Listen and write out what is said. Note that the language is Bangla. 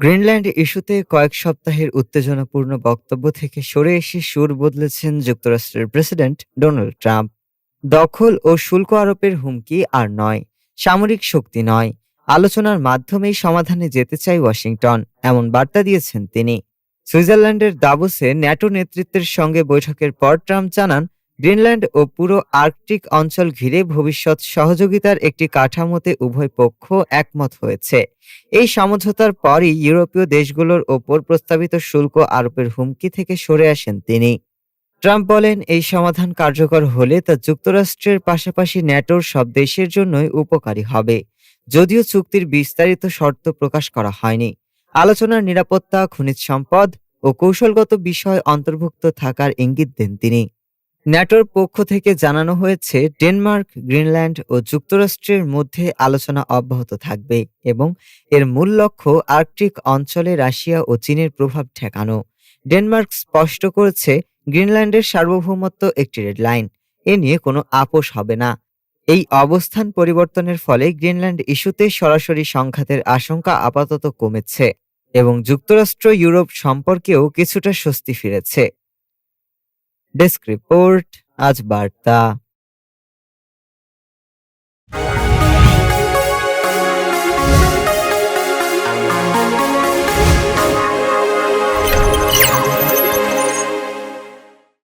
গ্রিনল্যান্ড ইস্যুতে কয়েক সপ্তাহের উত্তেজনাপূর্ণ বক্তব্য থেকে সরে এসে সুর বদলেছেন যুক্তরাষ্ট্রের প্রেসিডেন্ট ডোনাল্ড ট্রাম্প। দখল ও শুল্ক আরোপের হুমকি আর নয়, সামরিক শক্তি নয়, আলোচনার মাধ্যমেই সমাধানে যেতে চাই ওয়াশিংটন, এমন বার্তা দিয়েছেন তিনি। সুইজারল্যান্ডের দাভোসে ন্যাটো নেতৃত্বের সঙ্গে বৈঠকের পর ট্রাম্প জানান, গ্রিনল্যান্ড ও পুরো আর্কটিক অঞ্চল ঘিরে ভবিষ্যৎ সহযোগিতার একটি কাঠামোতে উভয় পক্ষ একমত হয়েছে। এই সমঝোতার পরই ইউরোপীয় দেশগুলোর ওপর প্রস্তাবিত শুল্ক আরোপের হুমকি থেকে সরে আসেন তিনি। ট্রাম্প বলেন, এই সমাধান কার্যকর হলে তা যুক্তরাষ্ট্রের পাশাপাশি ন্যাটোর সব দেশের জন্যই উপকারী হবে। যদিও চুক্তির বিস্তারিত শর্ত প্রকাশ করা হয়নি। আলোচনার নিরাপত্তা, খনিজ সম্পদ ও কৌশলগত বিষয় অন্তর্ভুক্ত থাকার ইঙ্গিত দেন তিনি। ন্যাটোর পক্ষ থেকে জানানো হয়েছে, ডেনমার্ক, গ্রিনল্যান্ড ও যুক্তরাষ্ট্রের মধ্যে আলোচনা অব্যাহত থাকবে এবং এর মূল লক্ষ্য আর্কটিক অঞ্চলে রাশিয়া ও চীনের প্রভাব ঠেকানো। ডেনমার্ক স্পষ্ট করেছে, গ্রিনল্যান্ডের সার্বভৌমত্ব একটি রেড লাইন, এ নিয়ে কোনো আপোষ হবে না। এই অবস্থান পরিবর্তনের ফলে গ্রিনল্যান্ড ইস্যুতে সরাসরি সংঘাতের আশঙ্কা আপাতত কমেছে এবং যুক্তরাষ্ট্র ইউরোপ সম্পর্কেও কিছুটা স্বস্তি ফিরেছে। ডেস্ক রিপোর্ট, আজ বার্তা।